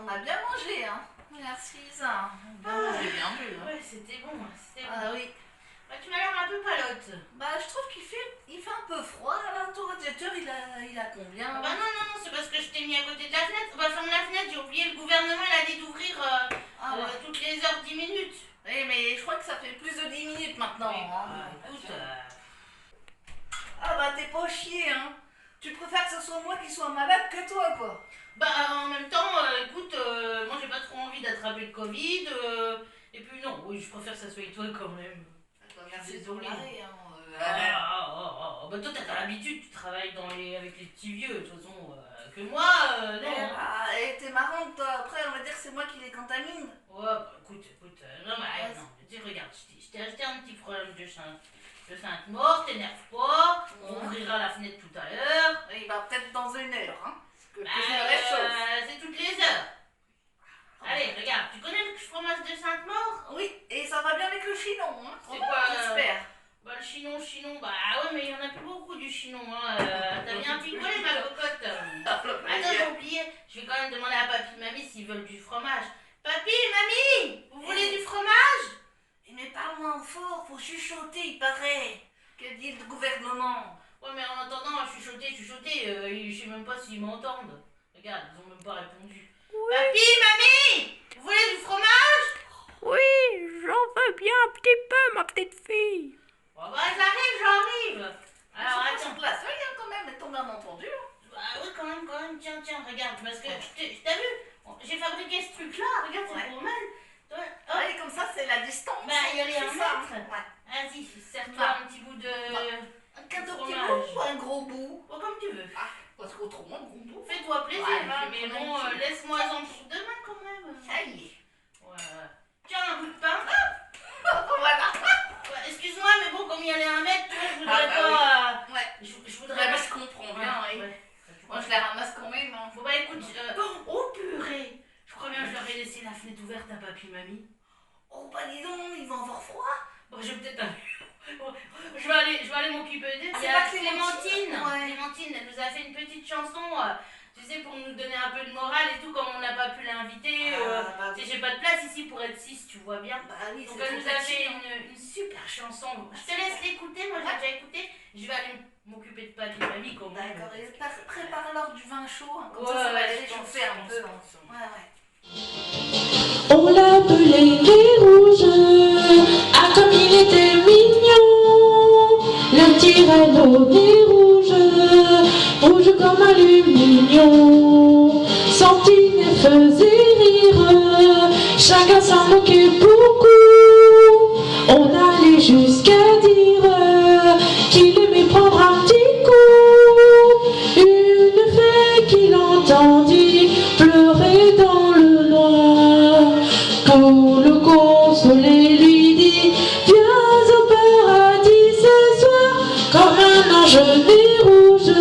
On a bien mangé, hein. Merci, Isa. J'ai bien bu. Hein. Ouais, c'était bon. Ah oui. Bah, tu m'as l'air un peu palote. Bah, je trouve qu'il fait un peu froid. Là, ton radiateur, il a combien? Bah non, c'est parce que je t'ai mis à côté de la fenêtre. Bah, ferme la fenêtre, j'ai oublié, le gouvernement, il a dit d'ouvrir Ouais. toutes les heures 10 minutes. Oui, mais je crois que ça fait plus de 10 minutes maintenant. Oui, Hein. écoute, Ah bah, t'es pas chier, hein. Tu préfères que ce soit moi qui sois malade que toi, quoi. bah, en même temps, écoute, moi, j'ai pas trop envie d'attraper le Covid. Et puis, non, oui, je préfère que ça soit toi quand même. Merci désolée. hein. Bah, toi, t'as l'habitude, tu travailles avec les petits vieux, de toute façon, que moi, non. T'es marrante, toi. Après, on va dire que c'est moi qui les contamine. Ouais, bah, écoute, non, mais non, dis, regarde, je t'ai acheté un petit problème de sainte mort, t'énerve pas, on ouvrira la fenêtre tout à l'heure. Il va peut-être dans une heure, hein. Que Bah, je me réchauffe. c'est toutes les heures. Allez, regarde, tu connais le fromage de Sainte-Maure? Oui, et ça va bien avec le chinon, hein. C'est quoi, j'espère. Bah, le chinon, bah ouais, mais il y en a plus beaucoup du chinon, hein. T'as bien picolé, ma cocotte. Attends, j'ai oublié, je vais quand même demander à papy et mamie s'ils veulent du fromage. Papy, mamie, vous voulez du fromage? Mais parle-moi fort, faut chuchoter, il paraît. Que dit le gouvernement? Ouais, mais en attendant, chuchoter, je sais même pas s'ils m'entendent. Regarde, ils ont même pas répondu. Oui. Papy, mamie, vous voulez du fromage? Oui, j'en veux bien un petit peu, ma petite fille. Oh bah, j'arrive. Alors, attends. Place, oui, hein, quand même, mais t'en bien entendu. Hein. Bah oui, quand même, tiens, regarde, parce que, t'as vu, j'ai fabriqué ce truc-là, regarde, c'est pour mal. Ouais, comme ça, c'est la distance. Bah, il y a les 1 mètre. Ouais. Vas-y, serre-toi un petit bout de... Un cadeau petit fromage. bout ou un gros bout? Oh, comme tu veux. Ah, parce qu'autrement, un gros bout. Fais-toi plaisir, Ouais, hein, mais bon, laisse-moi en pour demain quand même. Ça y est. Ouais. Tiens, un bout de pain. Voilà. Ouais, excuse-moi, mais bon, comme il y a les 1 mètre, je voudrais pas... Ouais. Je voudrais Mais pas... je comprends bien, oui. Ouais. Moi, je les ramasse quand même. Hein. Bon, bah écoute, oh purée, je crois bien que je leur ai laissé la fenêtre ouverte à papy et mamie. Oh, bah dis donc, ils vont avoir froid. Bon, je vais peut-être je vais aller m'occuper d'eux. Il y pas a Clémentine. Ouais. Clémentine, elle nous a fait une petite chanson, tu sais, pour nous donner un peu de morale et tout, comme on n'a pas pu l'inviter. Bah tu sais, j'ai pas de place ici pour être 6, tu vois bien. Bah oui, donc elle nous a fait une super chanson. Je te laisse l'écouter, moi j'ai déjà écouté. Je vais aller m'occuper de papy et mamie quand même. D'accord, et prépare-leur du vin chaud, hein, comme Ouais, ça va ouais, les réchauffer un peu. Ouais. On l'appelait les rouges, ah comme il était mignon, le tyranno des rouges, rouge comme aluminium, Santine faisait rire, chacun s'en moquait beaucoup, on allait jusqu'à dire qu'il aimait prendre un petit coup, une fée qu'il entendit pleurer dans le noir. Pour le consoler, lui dit: viens au paradis ce soir, comme un ange né rouge,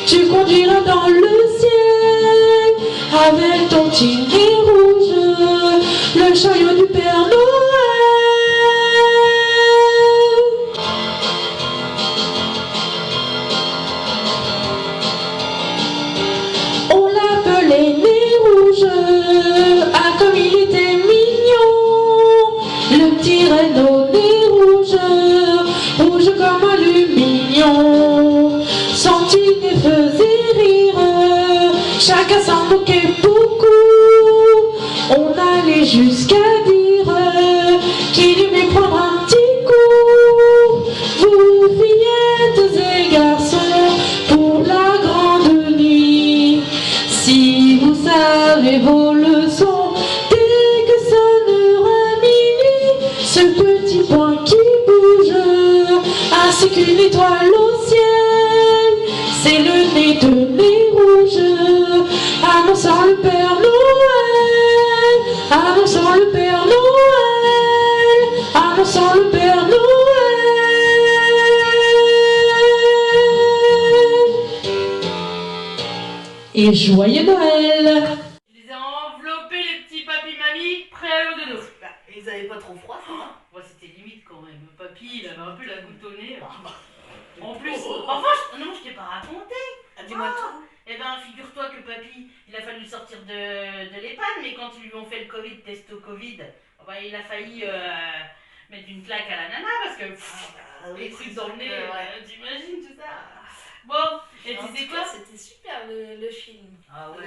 tu conduiras dans le ciel, avec ton petit nez rouge, le chariot du Père Noël. On l'appelait nez rouge, ah comme il était mignon, le petit Renaud nez rouge, rouge comme aluminium, Santine faisait rire, chacun s'en moquait beaucoup, on allait jusqu'à dire qu'il aimait prendre un petit coup, vous fillettes et garçons, pour la grande nuit. Si vous savez vos leçons, dès que sonnera minuit, ce petit point qui bouge, ainsi qu'une étoile au ciel, c'est le nez de nez rouge, annonçant le Père Noël, annonçant le Père Noël, annonçant le Père Noël. Et joyeux Noël! Je les ai enveloppés, les petits papy mamie, prêts à l'eau de dos. Bah, ils avaient pas trop froid, ça va. Moi, c'était limite quand même. Papy, il avait un peu la goutte au nez. En plus, enfin, non, je t'ai pas raconté. Dis-moi tout. Eh ben, figure-toi que papy, il a fallu le sortir de l'EHPAD, mais quand ils lui ont fait le Covid, test au Covid, ben, il a failli mettre une claque à la nana parce que les trucs dans le nez, t'imagines tout ça. Bon, et tu sais quoi? C'était super le film. Ah ouais.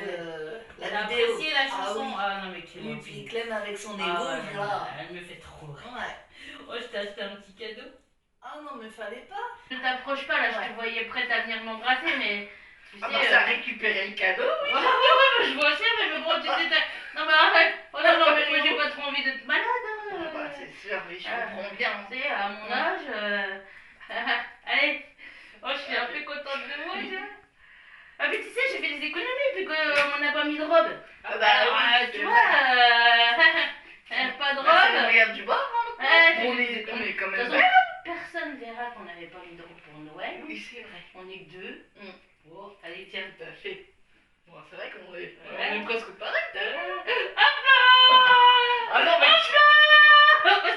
La T'as vidéo. apprécié la chanson? Oui. Ah non, mais Et Clémentine. puis Clem avec son nez Ah rouge, ouais, là. elle me fait trop rire. Ouais. Oh, je t'ai acheté un petit cadeau. Ah non, mais fallait pas. Ne t'approche pas, là, je te voyais prête à venir m'embrasser, mais tu sais... ça a récupéré le cadeau, oui. Ouais, je vois ça, mais bon, tu sais... Non, mais arrête. Oh non, mais moi, j'ai pas trop envie d'être malade. Hein. C'est sûr, mais je comprends bien. Tu sais, à mon âge... Allez. Oh, je suis un peu contente de moi, tu vois. Ah, mais tu sais, j'ai fait des économies, vu qu'on n'a pas mis de robe. Ah bah Alors, oui, tu c'est vois, pas de C'est le robe. moyen du bord, hein. Ouais, On est quand de toute même façon, belle. personne verra qu'on n'avait pas mis de robe pour Noël. Oui, c'est vrai. On est que deux. Bon, allez, tiens. Tout à fait. Bon, c'est vrai qu'on est, Ouais. on est presque pareil, Ah non, mais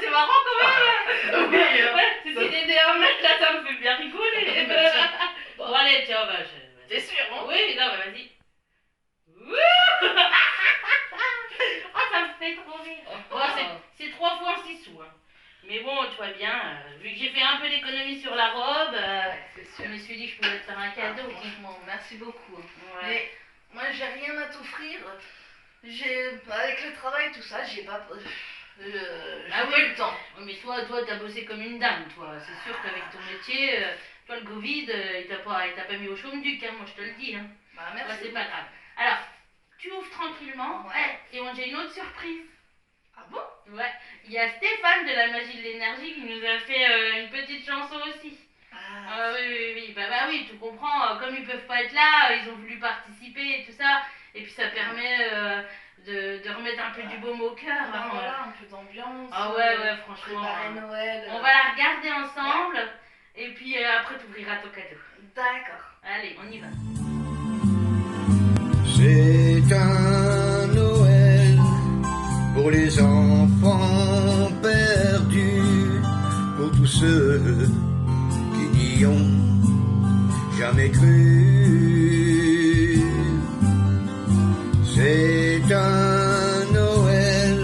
c'est marrant quand même. Oui, Ouais, si tu t'aider à mettre là, ça me fait bien rigoler. Bon, allez, tiens, bah, T'es sûr, hein? Oui, non, bah, vas-y. Ah, ça me fait trop rire. Bon, c'est 3 fois 6 sous. Hein. Mais bon, tu vois bien, vu que j'ai fait un peu d'économie sur la robe, C'est je me suis dit que je pouvais te faire un cadeau. Franchement, merci beaucoup. Ouais. Mais moi, j'ai rien à t'offrir. Avec le travail, tout ça, j'ai pas. Ah oui, le temps. Mais toi, t'as bossé comme une dame, toi. C'est sûr qu'avec ton métier, toi, le Covid, il t'a pas mis au chaume-duc, hein, moi je te le dis. Hein. Bah, Ouais, merci. c'est pas grave. Alors, tu ouvres tranquillement. Ouais. Et j'ai une autre surprise. Ah bon? Ouais. Il y a Stéphane de la Magie de l'énergie qui nous a fait une petite chanson aussi. Ah, Oui. Bah oui, tu comprends. Comme ils peuvent pas être là, ils ont voulu participer et tout ça. Et puis ça permet de remettre un peu du baume au cœur. Hein. voilà, un peu d'ambiance. Ah ouais, franchement. Préparer Noël. On va la regarder ensemble. Et puis après, tu ouvriras ton cadeau. D'accord. Allez, on y va. C'est un Noël pour les enfants perdus, pour tous ceux qui n'y ont jamais cru. C'est un Noël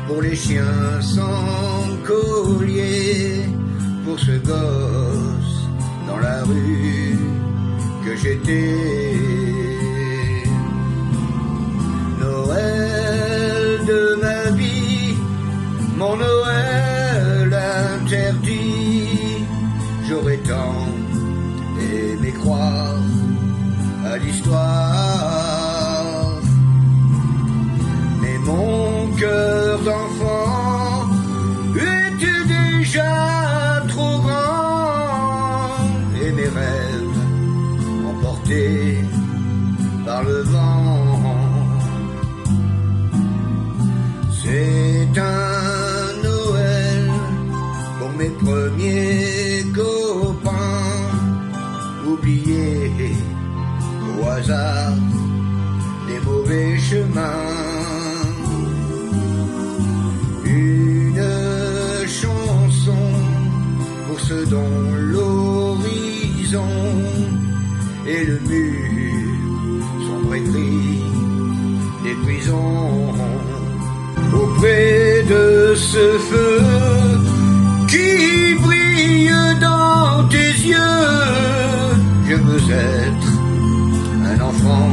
pour les chiens sans collier, pour ce gosse dans la rue que j'étais. Noël de ma vie, mon Noël interdit, j'aurais tant aimé croire à l'histoire. Mais mon cœur d'enfant était déjà trop grand, et mes rêves emportés par le vent. C'est un Noël pour mes premiers copains, oubliés au hasard des mauvais chemins. Une chanson pour ceux dont l'horizon et le mur sombre et gris des prisons. Auprès de ce feu qui brille dans tes yeux, je veux être un enfant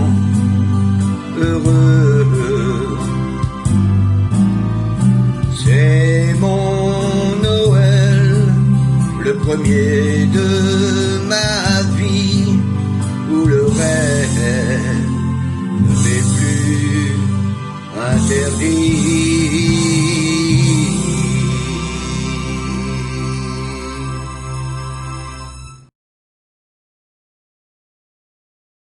heureux. C'est mon Noël, le premier de ma vie.